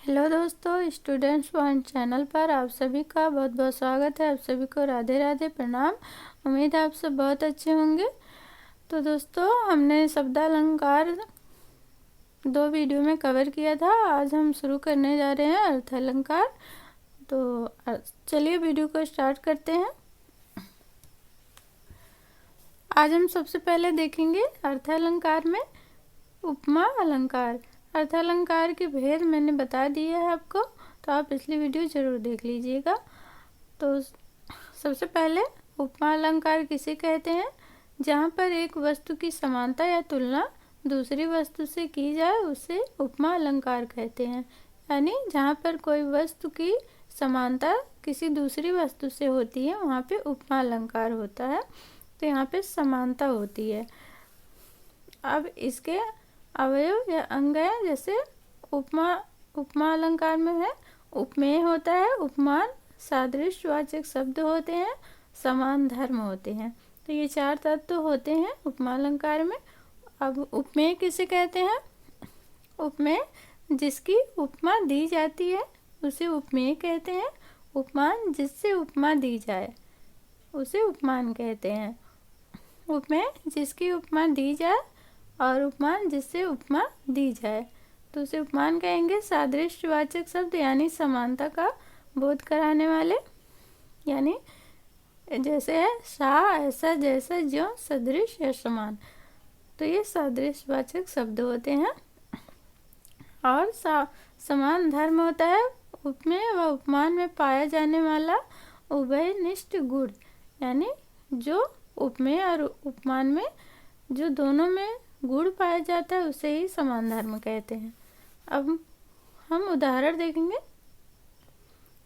Hello दोस्तों, students one channel पर आप सभी का बहुत बहुत स्वागत है। आप सभी को राधे राधे, प्रणाम। उम्मीद है आप सब बहुत अच्छे होंगे। तो दोस्तों, हमने शब्दालंकार 2 वीडियो में कवर किया था। आज हम शुरू करने जा रहे हैं अर्थ अलंकार। तो चलिए वीडियो को स्टार्ट करते हैं। आज हम सबसे पहले देखेंगे अर्थ अलंकार में उपमा अलंकार। अर्थ अलंकार के भेद मैंने बता दिया है आपको, तो आप पिछली वीडियो जरूर देख लीजिएगा। तो सबसे पहले उपमा अलंकार किसे कहते हैं? जहाँ पर एक वस्तु की समानता या तुलना दूसरी वस्तु से की जाए उसे उपमा अलंकार कहते हैं। यानी जहाँ पर कोई वस्तु की समानता किसी दूसरी वस्तु से होती है वहाँ पे उपमा अलंकार होता है। तो यहाँ पे समानता होती है। अब इसके अवयव या अंग है, जैसे उपमा अलंकार में है उपमेय होता है, उपमान, सादृश्यवाचक शब्द होते हैं, समान धर्म होते हैं। तो ये 4 तत्व होते हैं उपमा अलंकार में। अब उपमेय किसे कहते हैं? उपमेय जिसकी उपमा दी जाती है उसे उपमेय कहते हैं। उपमान जिससे उपमा दी जाए उसे उपमान कहते हैं। उपमेय जिसकी उपमा दी जाए और उपमान जिससे उपमा दी जाए तो उसे उपमान कहेंगे। सादृश्यवाचक शब्द यानी समानता का बोध कराने वाले, यानी जैसे है सा, ऐसा, जैसा, ज्यों, सदृश या समान। तो ये सादृश्यवाचक शब्द होते हैं। और समान धर्म होता है उपमेय व उपमान में पाया जाने वाला उभयनिष्ठ गुण, यानी जो उपमेय और उपमान में जो दोनों में गुण पाया जाता है उसे ही समान धर्म कहते हैं। अब हम उदाहरण देखेंगे।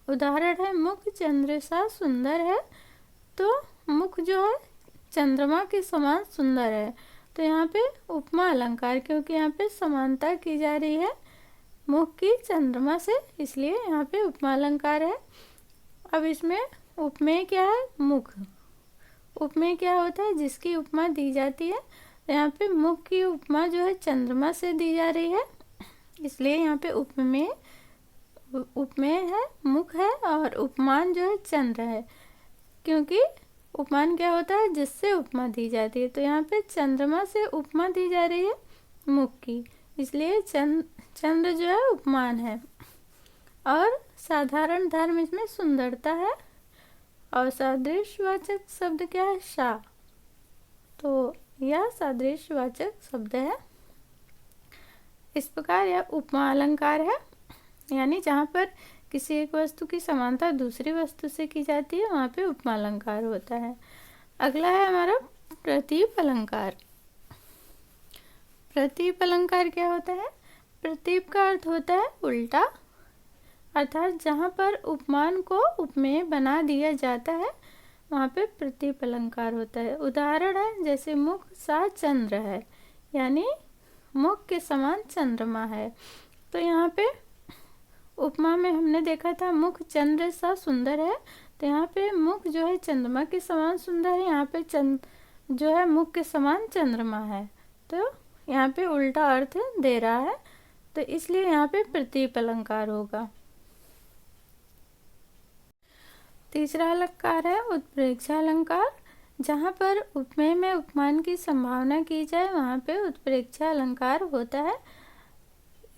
उदाहरण है मुख चंद्र सा सुंदर है। तो मुख जो है चंद्रमा के समान सुंदर है। तो यहाँ पे उपमा अलंकार, क्योंकि यहाँ पे समानता की जा रही है मुख की चंद्रमा से, इसलिए यहाँ पे उपमा अलंकार है। अब इसमें उपमेय क्या है? मुख। उपमेय क्या होता है? जिसकी उपमा दी जाती है। तो यहाँ पे मुख की उपमा जो है चंद्रमा से दी जा रही है, इसलिए यहाँ पे उपमेय है, मुख है, और उपमान जो है चंद्र है। क्योंकि उपमान क्या होता है? जिससे उपमा दी जाती है। तो यहाँ पे चंद्रमा से उपमा दी जा रही है मुख की, इसलिए चंद्र जो है उपमान है। और साधारण धर्म इसमें सुंदरता है। और सादृश्यवाचक शब्द क्या है? सा। तो यह सादृश्यवाचक शब्द है। इस प्रकार यह उपमा अलंकार है, यानी जहाँ पर किसी एक वस्तु की समानता दूसरी वस्तु से की जाती है वहाँ पे उपमा अलंकार होता है। अगला है हमारा प्रतीप अलंकार। प्रतीप अलंकार क्या होता है? प्रतीप का अर्थ होता है उल्टा, अर्थात जहाँ पर उपमान को उपमेय बना दिया जाता है वहाँ पे प्रतीप अलंकार होता है। उदाहरण है जैसे मुख सा चंद्र है, यानी मुख के समान चंद्रमा है। तो यहाँ पे उपमा में हमने देखा था मुख चंद्र सा सुंदर है। तो यहाँ पे मुख जो है चंद्रमा के समान सुंदर है, यहाँ पे जो है मुख के समान चंद्रमा है। तो यहाँ पे उल्टा अर्थ दे रहा है, तो इसलिए यहाँ पे प्रतीप अलंकार होगा। तीसरा अलंकार है उत्प्रेक्षा अलंकार। जहाँ पर उपमेय में उपमान की संभावना की जाए वहाँ पे उत्प्रेक्षा अलंकार होता है।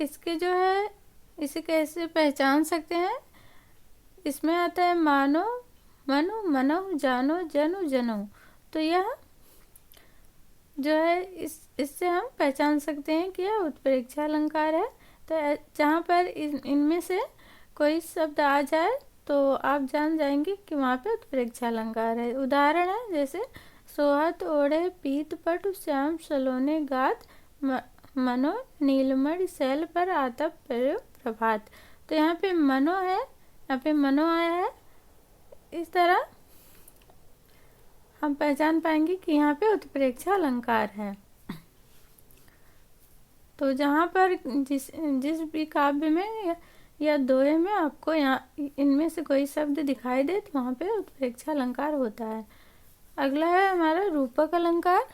इसके जो है इसे कैसे पहचान सकते हैं? इसमें आता है मानो, मनो, मनो, जानो, जनो, जनो। तो यह जो है इससे हम पहचान सकते हैं कि यह उत्प्रेक्षा अलंकार है। तो जहाँ पर इनमें से कोई शब्द आ जाए तो आप जान जाएंगे कि वहाँ पे उत्प्रेक्षा अलंकार है। उदाहरण है जैसे सोहत ओढ़े पीत पट श्याम सलोने गात मनो नीलमणि शैल पर आतप प्रभात। तो यहाँ पे मनो है, यहाँ पे मनो आया है। इस तरह हम पहचान पाएंगे कि यहाँ पे उत्प्रेक्षा अलंकार है। तो जहाँ पर जिस भी काव्य में या दोहे में आपको यहाँ इनमें से कोई शब्द दिखाई दे तो वहाँ पे उत्प्रेक्षा अलंकार होता है। अगला है हमारा रूपक अलंकार।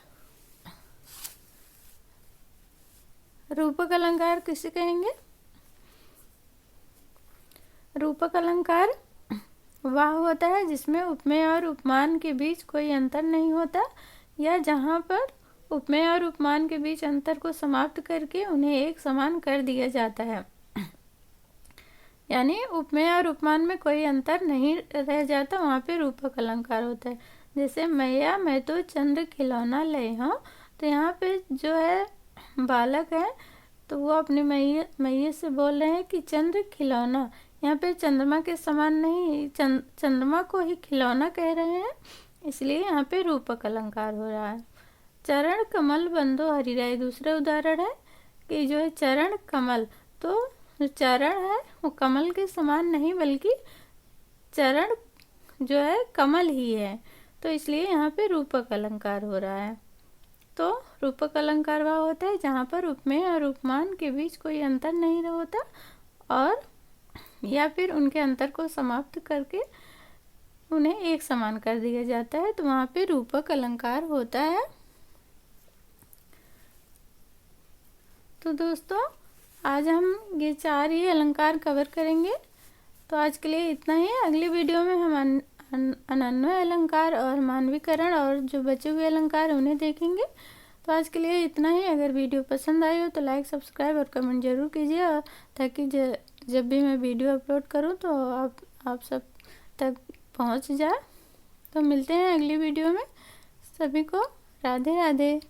रूपक अलंकार किसे कहेंगे? रूपक अलंकार वह होता है जिसमें उपमेय और उपमान के बीच कोई अंतर नहीं होता, या जहाँ पर उपमेय और उपमान के बीच अंतर को समाप्त करके उन्हें एक समान कर दिया जाता है। यानी उपमेय और उपमान में कोई अंतर नहीं रह जाता, वहाँ पे रूपक अलंकार होता है। जैसे मैया मैं तो चंद्र खिलौना ले हाँ, तो यहाँ पे जो है बालक है तो वो अपनी मैया से बोल रहे हैं कि चंद्र खिलौना, यहाँ पे चंद्रमा के समान नहीं, चंद्रमा को ही खिलौना कह रहे हैं, इसलिए यहाँ पे रूपक अलंकार हो रहा है। चरण कमल बंदो हरिराय दूसरा उदाहरण है कि जो है चरण कमल, तो जो चरण है वो कमल के समान नहीं बल्कि चरण जो है कमल ही है, तो इसलिए यहाँ पे रूपक अलंकार हो रहा है। तो रूपक अलंकार वह होता है जहाँ पर उपमेय और उपमान के बीच कोई अंतर नहीं होता और या फिर उनके अंतर को समाप्त करके उन्हें एक समान कर दिया जाता है, तो वहाँ पे रूपक अलंकार होता है। तो दोस्तों आज हम ये 4 ही अलंकार कवर करेंगे, तो आज के लिए इतना ही। अगली वीडियो में हम अनन्वय अलंकार और मानवीकरण और जो बचे हुए अलंकार उन्हें देखेंगे। तो आज के लिए इतना ही। अगर वीडियो पसंद आई हो तो लाइक, सब्सक्राइब और कमेंट जरूर कीजिए, और ताकि जब भी मैं वीडियो अपलोड करूं तो आप सब तक पहुंच जाए। तो मिलते हैं अगली वीडियो में। सभी को राधे राधे।